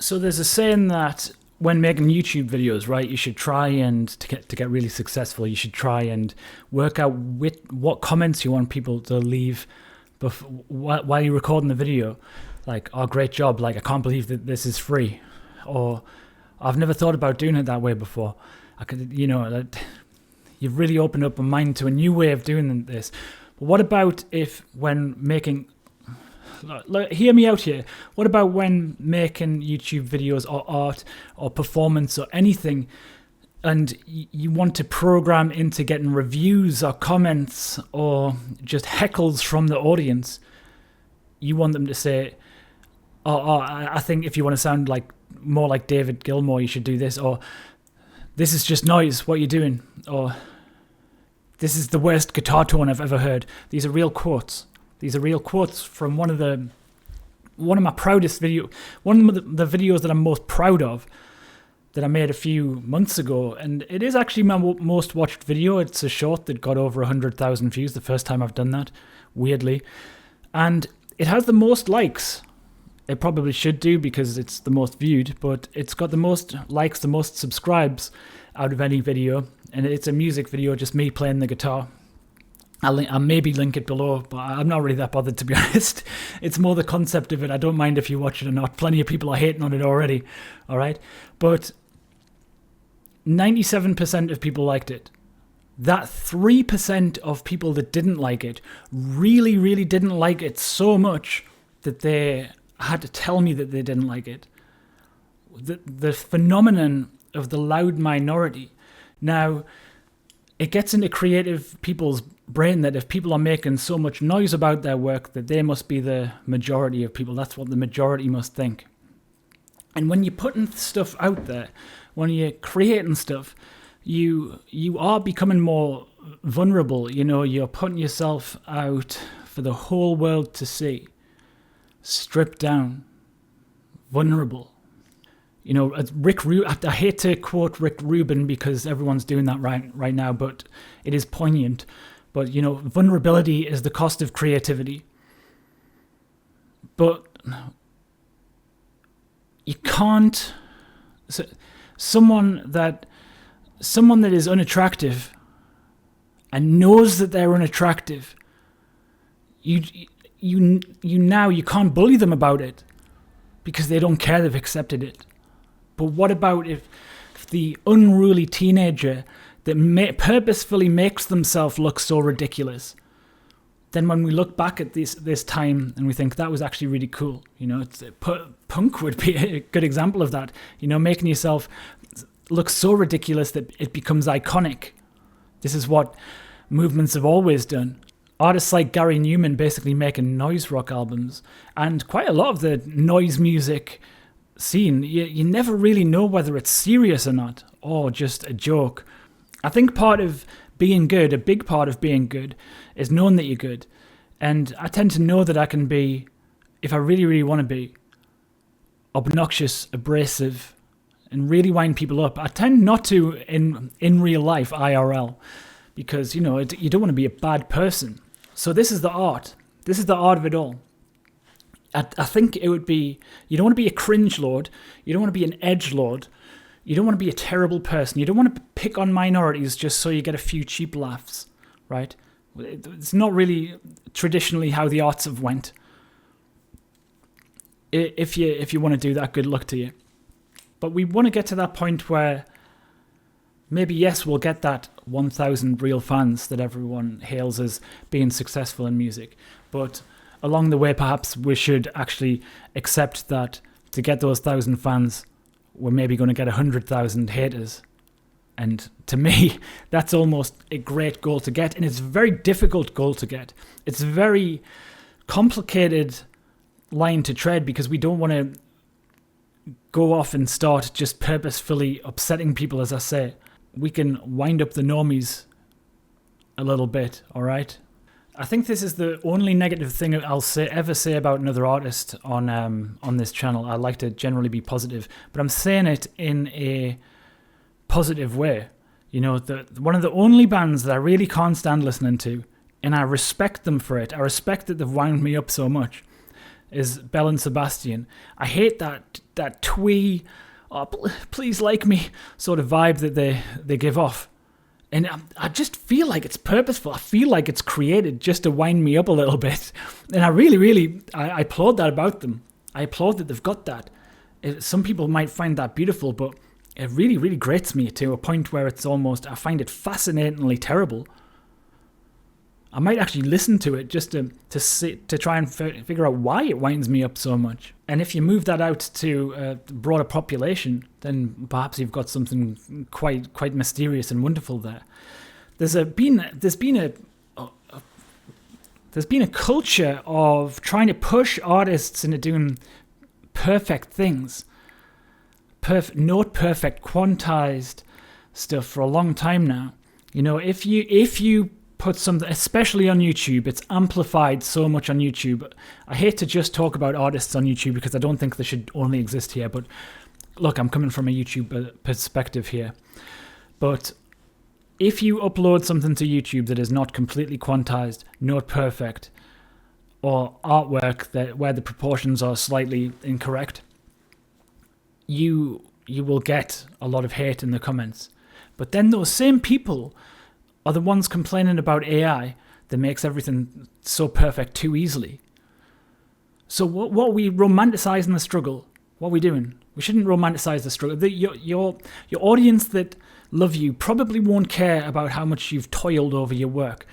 So there's a saying that when making YouTube videos, right, you should try and to get really successful, you should try and work out what comments you want people to leave while you're recording the video. Like, oh, great job, like, I can't believe that this is free, or I've never thought about doing it that way before. I could, you've really opened up my mind to a new way of doing this. But what about if when making, hear me out here, what about when making YouTube videos or art or performance or anything, and you want to program into getting reviews or comments or just heckles from the audience? You want them to say, oh, I think if you want to sound like more like David Gilmour, you should do this, or this is just noise, what you're doing, or this is the worst guitar tone I've ever heard. These are real quotes. These are real quotes from one of my proudest video, one of the videos that I'm most proud of, that I made a few months ago, and it is actually my most watched video. It's a short that got over 100,000 views the first time I've done that, weirdly, and it has the most likes. It probably should do because it's the most viewed, but it's got the most likes, the most subscribes out of any video, and it's a music video, just me playing the guitar. I'll maybe link it below, but I'm not really that bothered, to be honest. It's more the concept of it. I don't mind if you watch it or not. Plenty of people are hating on it already, all right? But 97% of people liked it. That 3% of people that didn't like it really, really didn't like it so much that they had to tell me that they didn't like it. The phenomenon of the loud minority. Now, it gets into creative people's brain that if people are making so much noise about their work, that they must be the majority of people. That's what the majority must think. And when you're putting stuff out there, when you're creating stuff, you are becoming more vulnerable. You're putting yourself out for the whole world to see. Stripped down, vulnerable. Rick Rubin, I hate to quote Rick Rubin because everyone's doing that right now, but it is poignant. But, vulnerability is the cost of creativity. But you can't... Someone that is unattractive and knows that they're unattractive, you can't bully them about it because they don't care, they've accepted it. But what about if the unruly teenager that purposefully makes themselves look so ridiculous, then when we look back at this time and we think that was actually really cool, punk would be a good example of that, making yourself look so ridiculous that it becomes iconic. This is what movements have always done. Artists like Gary Newman basically making noise rock albums, and quite a lot of the noise music scene, you never really know whether it's serious or not, or just a joke. I think part of being good, a big part of being good, is knowing that you're good. And I tend to know that I can be, if I really, really want to be, obnoxious, abrasive, and really wind people up. I tend not to in real life, IRL, because, you don't want to be a bad person. So this is the art. This is the art of it all. I think it would be, you don't want to be a cringe lord. You don't want to be an edge lord. You don't want to be a terrible person. You don't want to pick on minorities just so you get a few cheap laughs, right? It's not really traditionally how the arts have went. If you want to do that, good luck to you. But we want to get to that point where maybe, yes, we'll get that 1,000 real fans that everyone hails as being successful in music. But along the way, perhaps we should actually accept that to get those 1,000 fans, we're maybe going to get 100,000 haters. And to me, that's almost a great goal to get. And it's a very difficult goal to get. It's a very complicated line to tread because we don't want to go off and start just purposefully upsetting people, as I say. We can wind up the normies a little bit, all right? I think this is the only negative thing I'll ever say about another artist on this channel. I like to generally be positive, but I'm saying it in a positive way. One of the only bands that I really can't stand listening to, and I respect them for it, I respect that they've wound me up so much, is Belle and Sebastian. I hate that that twee, oh, please like me sort of vibe that they give off. And I just feel like it's purposeful. I feel like it's created just to wind me up a little bit. And I really, I applaud that about them. I applaud that they've got that. Some people might find that beautiful, but it really grates me to a point where it's almost, I find it fascinatingly terrible. I might actually listen to it just to try and figure out why it winds me up so much. And if you move that out to a broader population, then perhaps you've got something quite mysterious and wonderful there. There's been a culture of trying to push artists into doing perfect things, not perfect, quantized stuff for a long time now. You know, if you put something, especially on YouTube, it's amplified so much on YouTube. I hate to just talk about artists on YouTube because I don't think they should only exist here, but look, I'm coming from a YouTube perspective here. But if you upload something to YouTube that is not completely quantized, not perfect, or artwork where the proportions are slightly incorrect, you will get a lot of hate in the comments. But then those same people are the ones complaining about AI that makes everything so perfect too easily. So what are we romanticizing the struggle? What are we doing? We shouldn't romanticize the struggle. Your audience that love you probably won't care about how much you've toiled over your work.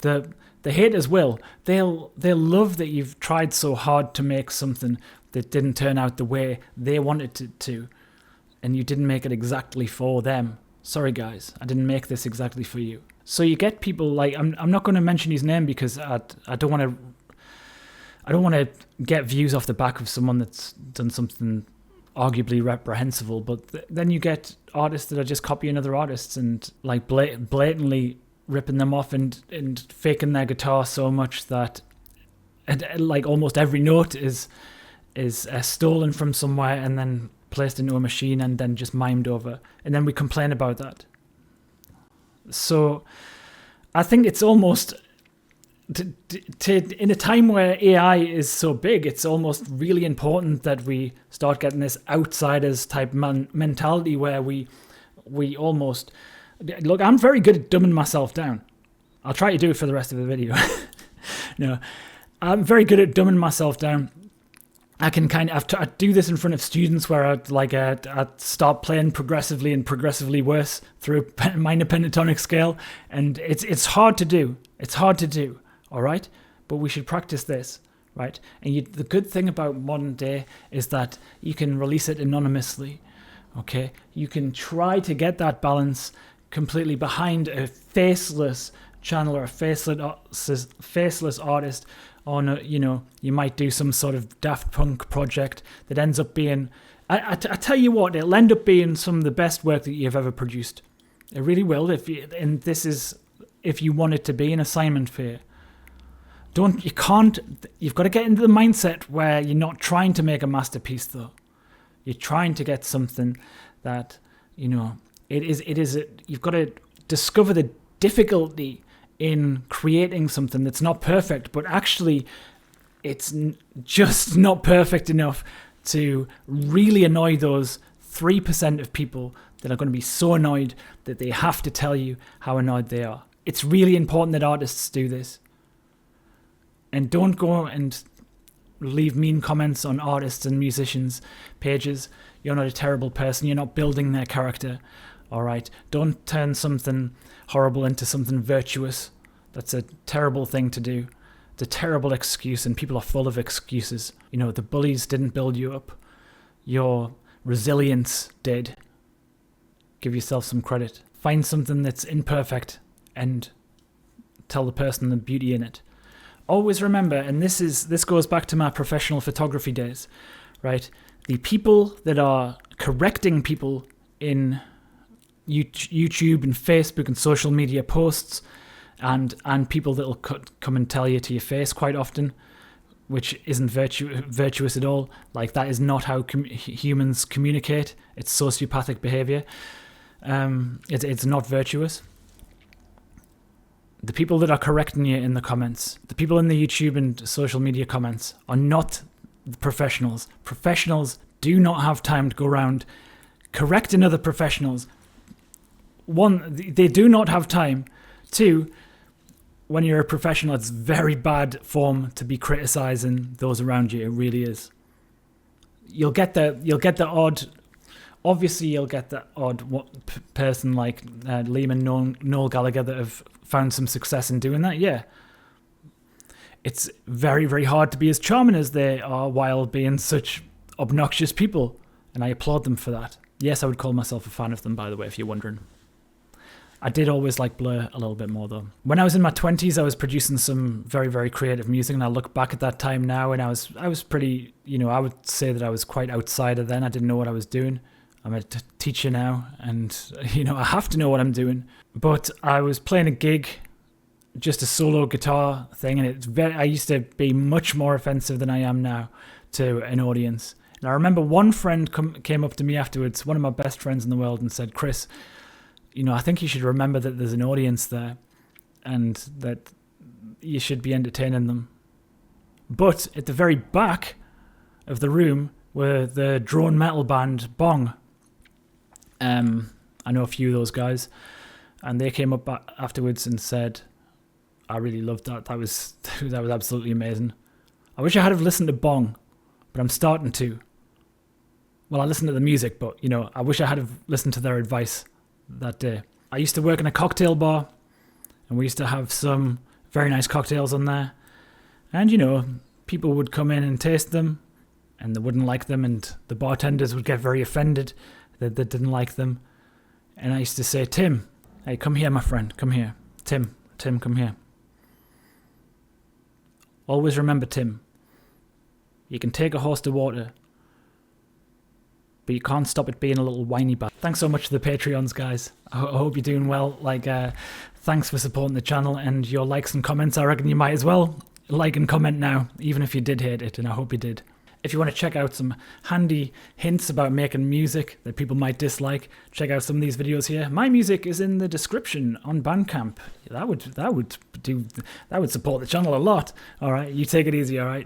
The haters will. They'll love that you've tried so hard to make something that didn't turn out the way they wanted it to, and you didn't make it exactly for them. Sorry guys, I didn't make this exactly for you. So you get people like, I'm not going to mention his name because I don't want to get views off the back of someone that's done something arguably reprehensible, but then you get artists that are just copying other artists and like blatantly ripping them off and faking their guitar so much that like almost every note is stolen from somewhere and then placed into a machine and then just mimed over, and then we complain about that. So I think it's almost in a time where AI is so big, it's almost really important that we start getting this outsiders type mentality where we almost look. I'm very good at dumbing myself down. I'll try to do it for the rest of the video. No, I'm very good at dumbing myself down. I can I do this in front of students where I'd start playing progressively worse through a minor pentatonic scale, and it's hard to do. It's hard to do, all right? But we should practice this, right? And the good thing about modern day is that you can release it anonymously, okay? You can try to get that balance completely behind a faceless channel or a faceless artist. On you might do some sort of Daft Punk project that ends up being, I tell you what, it'll end up being some of the best work that you've ever produced. It really will. If you want it to be an assignment for you. You've got to get into the mindset where you're not trying to make a masterpiece though. You're trying to get something that, you've got to discover the difficulty in creating something that's not perfect, but actually it's just not perfect enough to really annoy those 3% of people that are going to be so annoyed that they have to tell you how annoyed they are. It's really important that artists do this. And don't go and leave mean comments on artists and musicians' pages. You're not a terrible person. You're not building their character. All right? Don't turn something horrible into something virtuous. That's a terrible thing to do. It's a terrible excuse, and people are full of excuses. The bullies didn't build you up. Your resilience did. Give yourself some credit. Find something that's imperfect and tell the person the beauty in it. Always remember, and this goes back to my professional photography days, right? The people that are correcting people in YouTube and Facebook and social media posts, and people that will come and tell you to your face quite often, which isn't virtuous at all. Like, that is not how humans communicate. It's sociopathic behavior. It's not virtuous. The people that are correcting you in the comments, the people in the YouTube and social media comments, are not professionals. Professionals do not have time to go around correcting other professionals. One, they do not have time. Two, when you're a professional, it's very bad form to be criticizing those around you. It really is. You'll get the odd. Obviously, you'll get the odd person like Liam and Noel Gallagher that have found some success in doing that. Yeah. It's very, very hard to be as charming as they are while being such obnoxious people. And I applaud them for that. Yes, I would call myself a fan of them, by the way, if you're wondering. I did always like Blur a little bit more, though. When I was in my 20s, I was producing some very, very creative music, and I look back at that time now, and I was pretty, I would say that I was quite outsider then. I didn't know what I was doing. I'm a teacher now, and, I have to know what I'm doing. But I was playing a gig, just a solo guitar thing, and I used to be much more offensive than I am now to an audience. And I remember one friend came up to me afterwards, one of my best friends in the world, and said, "Chris, I think you should remember that there's an audience there and that you should be entertaining them." But at the very back of the room were the drone metal band Bong. I know a few of those guys, and they came up afterwards and said, "I really loved that. That was absolutely amazing. I wish I had have listened to Bong, but I'm starting to. Well, I listened to the music, but, I wish I had have listened to their advice that day." I used to work in a cocktail bar, and we used to have some very nice cocktails on there. And, people would come in and taste them, and they wouldn't like them, and the bartenders would get very offended that they didn't like them. And I used to say, "Tim, hey, come here, my friend, come here. Tim, come here. Always remember, Tim, you can take a horse to water, but you can't stop it being a little whiny bastard." Thanks so much to the Patreons, guys. I hope you're doing well. Thanks for supporting the channel, and your likes and comments. I reckon you might as well like and comment now, even if you did hate it, and I hope you did. If you want to check out some handy hints about making music that people might dislike, check out some of these videos here. My music is in the description on Bandcamp. That would support the channel a lot. All right, you take it easy. All right.